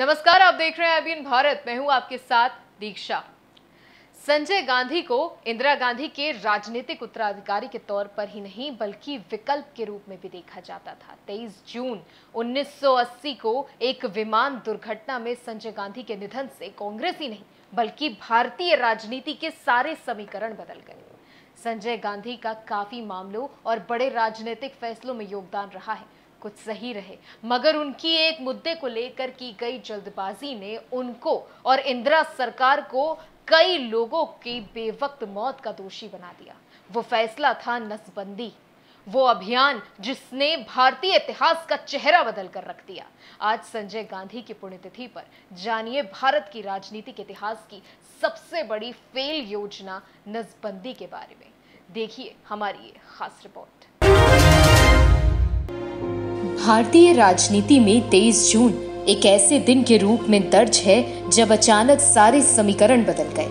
नमस्कार, आप देख रहे हैं एबीएन भारत। मैं हूं आपके साथ दीक्षा। संजय गांधी को इंदिरा गांधी के राजनीतिक उत्तराधिकारी के तौर पर ही नहीं बल्कि विकल्प के रूप में भी देखा जाता था। 23 जून 1980 को एक विमान दुर्घटना में संजय गांधी के निधन से कांग्रेस ही नहीं बल्कि भारतीय राजनीति के सारे समीकरण बदल गए। संजय गांधी का काफी मामलों और बड़े राजनीतिक फैसलों में योगदान रहा है। कुछ सही रहे, मगर उनकी एक मुद्दे को लेकर की गई जल्दबाजी ने उनको और इंदिरा सरकार को कई लोगों की बेवक्त मौत का दोषी बना दिया। वो फैसला था नसबंदी, वो अभियान जिसने भारतीय इतिहास का चेहरा बदल कर रख दिया। आज संजय गांधी की पुण्यतिथि पर जानिए भारत की राजनीतिक इतिहास की सबसे बड़ी फेल योजना नसबंदी के बारे में। देखिए हमारी ये खास रिपोर्ट। भारतीय राजनीति में 23 जून एक ऐसे दिन के रूप में दर्ज है जब अचानक सारे समीकरण बदल गए।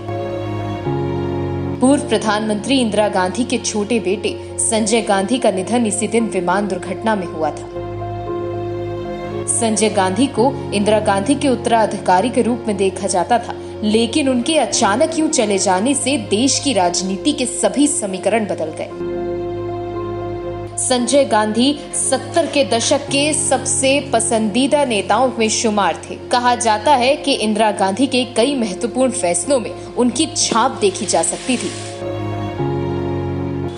पूर्व प्रधानमंत्री इंदिरा गांधी के छोटे बेटे संजय गांधी का निधन इसी दिन विमान दुर्घटना में हुआ था। संजय गांधी को इंदिरा गांधी के उत्तराधिकारी के रूप में देखा जाता था, लेकिन उनके अचानक यूं चले जाने से देश की राजनीति के सभी समीकरण बदल गए। संजय गांधी 70 के दशक के सबसे पसंदीदा नेताओं में शुमार थे। कहा जाता है कि इंदिरा गांधी के कई महत्वपूर्ण फैसलों में उनकी छाप देखी जा सकती थी।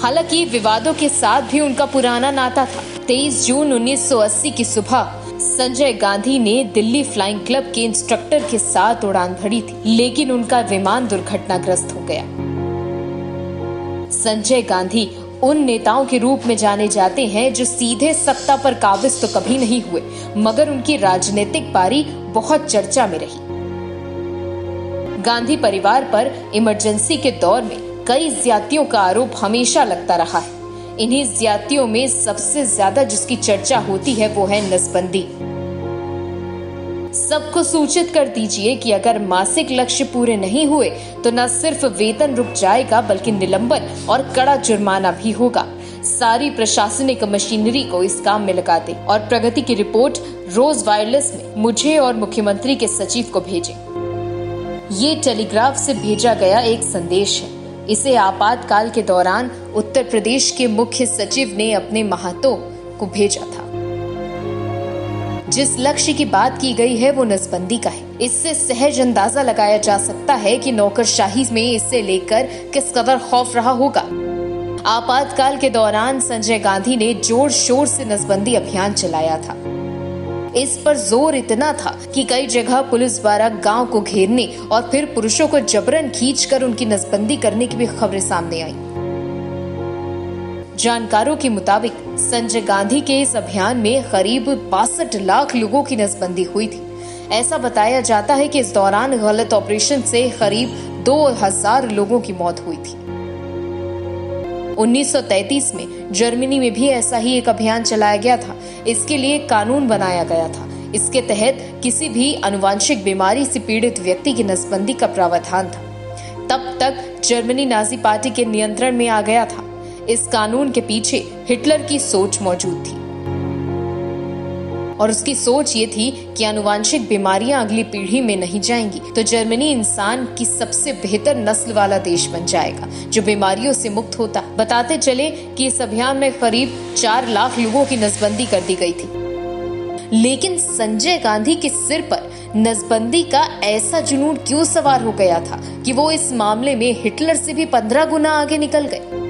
हालांकि विवादों के साथ भी उनका पुराना नाता था। 23 जून 1980 की सुबह संजय गांधी ने दिल्ली फ्लाइंग क्लब के इंस्ट्रक्टर के साथ उड़ान भरी थी, लेकिन उनका विमान दुर्घटनाग्रस्त हो गया। संजय गांधी उन नेताओं के रूप में जाने जाते हैं जो सीधे सत्ता पर काबिज तो कभी नहीं हुए, मगर उनकी राजनीतिक पारी बहुत चर्चा में रही। गांधी परिवार पर इमरजेंसी के दौर में कई ज्यादतियों का आरोप हमेशा लगता रहा है। इन्हीं ज्यादतियों में सबसे ज्यादा जिसकी चर्चा होती है वो है नसबंदी। सबको सूचित कर दीजिए कि अगर मासिक लक्ष्य पूरे नहीं हुए तो न सिर्फ वेतन रुक जाएगा बल्कि निलंबन और कड़ा जुर्माना भी होगा। सारी प्रशासनिक मशीनरी को इस काम में लगा दे और प्रगति की रिपोर्ट रोज वायरलेस में मुझे और मुख्यमंत्री के सचिव को भेजें। ये टेलीग्राफ से भेजा गया एक संदेश है। इसे आपातकाल के दौरान उत्तर प्रदेश के मुख्य सचिव ने अपने महातों को भेजा था। जिस लक्ष्य की बात की गई है वो नसबंदी का है। इससे सहज अंदाजा लगाया जा सकता है कि नौकरशाही में इसे लेकर किस कदर खौफ रहा होगा। आपातकाल के दौरान संजय गांधी ने जोर शोर से नसबंदी अभियान चलाया था। इस पर जोर इतना था कि कई जगह पुलिस द्वारा गांव को घेरने और फिर पुरुषों को जबरन खींचकर उनकी नसबंदी करने की भी खबरें सामने आई। जानकारों के मुताबिक संजय गांधी के इस अभियान में करीब 62 लाख लोगों की नसबंदी हुई थी। ऐसा बताया जाता है कि इस दौरान गलत ऑपरेशन से करीब 2000 लोगों की मौत हुई थी। 1933 में जर्मनी में भी ऐसा ही एक अभियान चलाया गया था। इसके लिए कानून बनाया गया था। इसके तहत किसी भी आनुवांशिक बीमारी से पीड़ित व्यक्ति की नसबंदी का प्रावधान था। तब तक जर्मनी नाजी पार्टी के नियंत्रण में आ गया था। इस कानून के पीछे हिटलर की सोच मौजूद थी और उसकी सोच ये थी कि आनुवांशिक बीमारियां अगली पीढ़ी में नहीं जाएंगी तो जर्मनी इंसान की सबसे बेहतर नस्ल वाला देश बन जाएगा जो बीमारियों से मुक्त होता। बताते चले कि इस अभियान में करीब 4 लाख लोगों की नसबंदी कर दी गई थी। लेकिन संजय गांधी के सिर पर नसबंदी का ऐसा जुनून क्यों सवार हो गया था कि वो इस मामले में हिटलर से भी 15 गुना आगे निकल गए।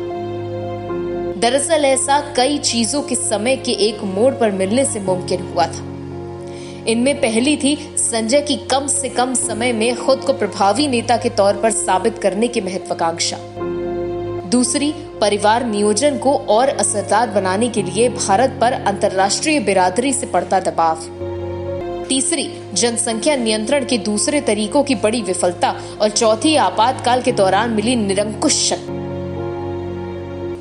दरअसल ऐसा कई चीजों के समय के एक मोड़ पर मिलने से मुमकिन हुआ था। इनमें पहली थी संजय की कम से कम समय में खुद को प्रभावी नेता के तौर पर साबित करने की महत्वाकांक्षा। दूसरी, परिवार नियोजन को और असरदार बनाने के लिए भारत पर अंतर्राष्ट्रीय बिरादरी से पड़ता दबाव। तीसरी, जनसंख्या नियंत्रण के दूसरे तरीकों की बड़ी विफलता और चौथी, आपातकाल के दौरान मिली निरंकुश शक्ति।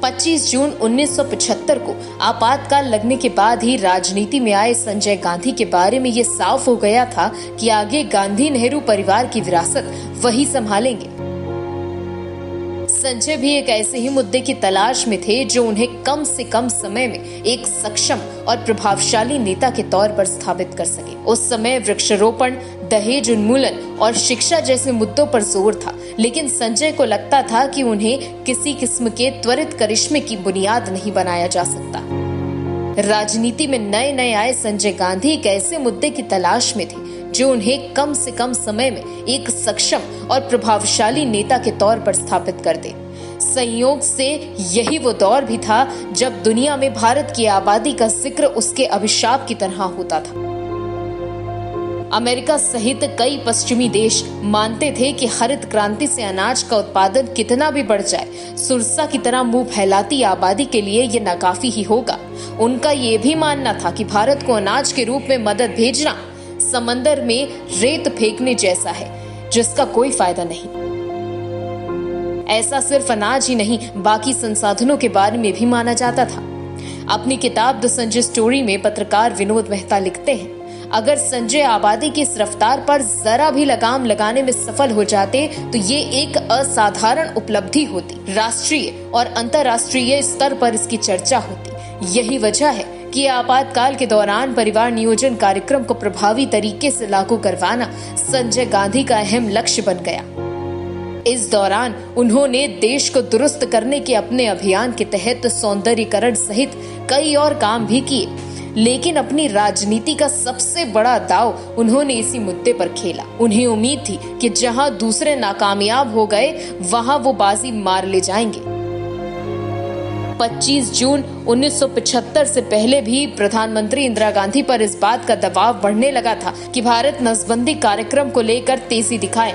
25 जून 1975 को आपातकाल लगने के बाद ही राजनीति में आए संजय गांधी के बारे में ये साफ हो गया था कि आगे गांधी नेहरू परिवार की विरासत वही संभालेंगे। संजय भी एक ऐसे ही मुद्दे की तलाश में थे जो उन्हें कम से कम समय में एक सक्षम और प्रभावशाली नेता के तौर पर स्थापित कर सके। उस समय वृक्षारोपण, दहेज उन्मूलन और शिक्षा जैसे मुद्दों पर जोर था, लेकिन संजय को लगता था कि उन्हें किसी किस्म के त्वरित करिश्मे की बुनियाद नहीं बनाया जा सकता। राजनीति में नए नए आए संजय गांधी एक ऐसे मुद्दे की तलाश में थे जो उन्हें कम से कम समय में एक सक्षम और प्रभावशाली नेता के तौर पर स्थापित कर दे। संयोग से यही वो दौर भी था जब दुनिया में भारत की आबादी का जिक्र उसके अभिशाप की तरह होता था। अमेरिका सहित कई पश्चिमी देश मानते थे कि हरित क्रांति से अनाज का उत्पादन कितना भी बढ़ जाए, सुरसा की तरह मुंह फैलाती आबादी के लिए ये नाकाफी ही होगा। उनका ये भी मानना था कि भारत को अनाज के रूप में मदद भेजना समंदर में रेत फेंकने जैसा है, जिसका कोई फायदा नहीं। ऐसा सिर्फ अनाज ही नहीं, बाकी संसाधनों के बारे में भी माना जाता था। अपनी किताब द संजय स्टोरी में पत्रकार विनोद मेहता लिखते हैं, अगर संजय आबादी की इस रफ्तार पर जरा भी लगाम लगाने में सफल हो जाते तो ये एक असाधारण उपलब्धि होती। राष्ट्रीय और अंतर्राष्ट्रीय स्तर पर इसकी चर्चा होती। यही वजह है कि आपातकाल के दौरान परिवार नियोजन कार्यक्रम को प्रभावी तरीके से लागू करवाना संजय गांधी का अहम लक्ष्य बन गया। इस दौरान उन्होंने देश को दुरुस्त करने के अपने अभियान के तहत सौंदर्यीकरण सहित कई और काम भी किए, लेकिन अपनी राजनीति का सबसे बड़ा दांव उन्होंने इसी मुद्दे पर खेला। उन्हें उम्मीद थी कि जहां दूसरे नाकामयाब हो गए वहां वो बाजी मार ले जाएंगे। 25 जून 1975 से पहले भी प्रधानमंत्री इंदिरा गांधी पर इस बात का दबाव बढ़ने लगा था कि भारत नसबंदी कार्यक्रम को लेकर तेजी दिखाए।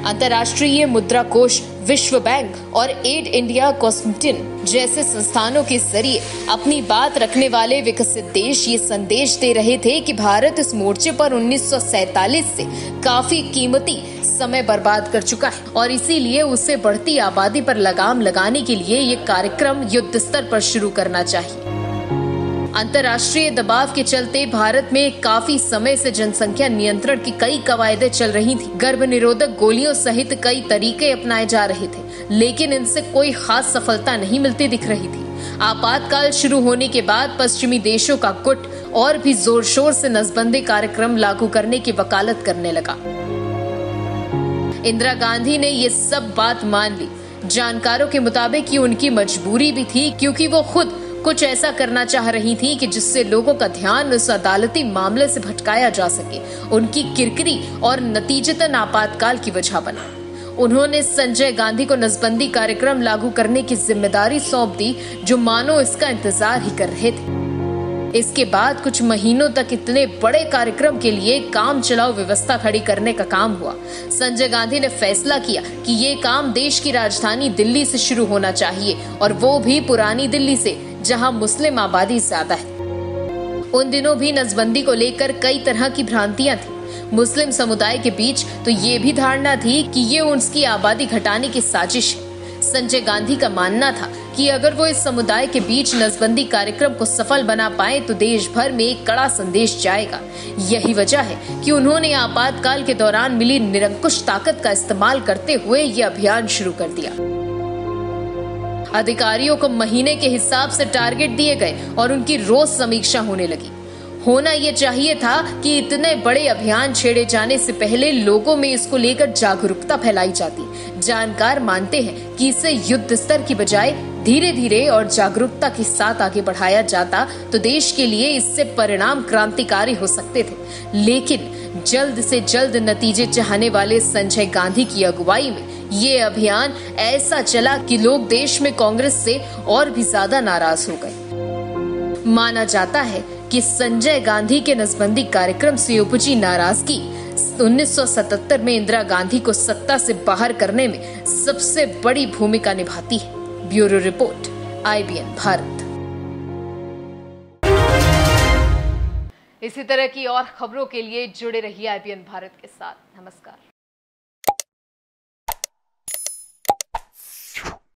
अंतर्राष्ट्रीय मुद्रा कोष, विश्व बैंक और एड इंडिया कॉस्मेटिन जैसे संस्थानों के जरिए अपनी बात रखने वाले विकसित देश ये संदेश दे रहे थे कि भारत इस मोर्चे पर 1947 से काफी कीमती समय बर्बाद कर चुका है और इसीलिए उसे बढ़ती आबादी पर लगाम लगाने के लिए ये कार्यक्रम युद्ध स्तर पर शुरू करना चाहिए। अंतर्राष्ट्रीय दबाव के चलते भारत में काफी समय से जनसंख्या नियंत्रण की कई कवायदें चल रही थी। गर्भ निरोधक गोलियों सहित कई तरीके अपनाए जा रहे थे, लेकिन इनसे कोई खास सफलता नहीं मिलती दिख रही थी। आपातकाल शुरू होने के बाद पश्चिमी देशों का गुट और भी जोर शोर से नसबंदी कार्यक्रम लागू करने की वकालत करने लगा। इंदिरा गांधी ने ये सब बात मान ली। जानकारों के मुताबिक ये उनकी मजबूरी भी थी, क्योंकि वो खुद कुछ ऐसा करना चाह रही थी कि जिससे लोगों का ध्यान उस अदालती मामले से भटकाया जा सके। उनकी किरकिरी और नतीजतन आपातकाल की वजह बना। उन्होंने संजय गांधी को नसबंदी कार्यक्रम लागू करने की जिम्मेदारी सौंप दी, जो मानो इसका इंतजार ही कर रहे थे। इसके बाद कुछ महीनों तक इतने बड़े कार्यक्रम के लिए काम चलाओ व्यवस्था खड़ी करने का काम हुआ। संजय गांधी ने फैसला किया कि ये काम देश की राजधानी दिल्ली से शुरू होना चाहिए, और वो भी पुरानी दिल्ली से, जहां मुस्लिम आबादी ज्यादा है। उन दिनों भी नसबंदी को लेकर कई तरह की भ्रांतियां थी। मुस्लिम समुदाय के बीच तो ये भी धारणा थी कि ये उसकी आबादी घटाने की साजिश है। संजय गांधी का मानना था कि अगर वो इस समुदाय के बीच नसबंदी कार्यक्रम को सफल बना पाए तो देश भर में एक कड़ा संदेश जाएगा। यही वजह है कि उन्होंने आपातकाल के दौरान मिली निरंकुश ताकत का इस्तेमाल करते हुए ये अभियान शुरू कर दिया। अधिकारियों को महीने के हिसाब से टारगेट दिए गए और उनकी रोज समीक्षा होने लगी। होना यह चाहिए था कि इतने बड़े अभियान छेड़े जाने से पहले लोगों में इसको लेकर जागरूकता फैलाई जाती। जानकार मानते हैं कि इसे युद्ध स्तर की बजाय धीरे धीरे और जागरूकता के साथ आगे बढ़ाया जाता तो देश के लिए इससे परिणाम क्रांतिकारी हो सकते थे। लेकिन जल्द से जल्द नतीजे चाहने वाले संजय गांधी की अगुवाई में ये अभियान ऐसा चला कि लोग देश में कांग्रेस से और भी ज्यादा नाराज हो गए। माना जाता है कि संजय गांधी के नसबंदी कार्यक्रम से उपजी नाराजगी 1977 में इंदिरा गांधी को सत्ता से बाहर करने में सबसे बड़ी भूमिका निभाती है। Bureau report, IBN Bharat. इसी तरह की और खबरों के लिए जुड़े रहिए IBN भारत के साथ। नमस्कार।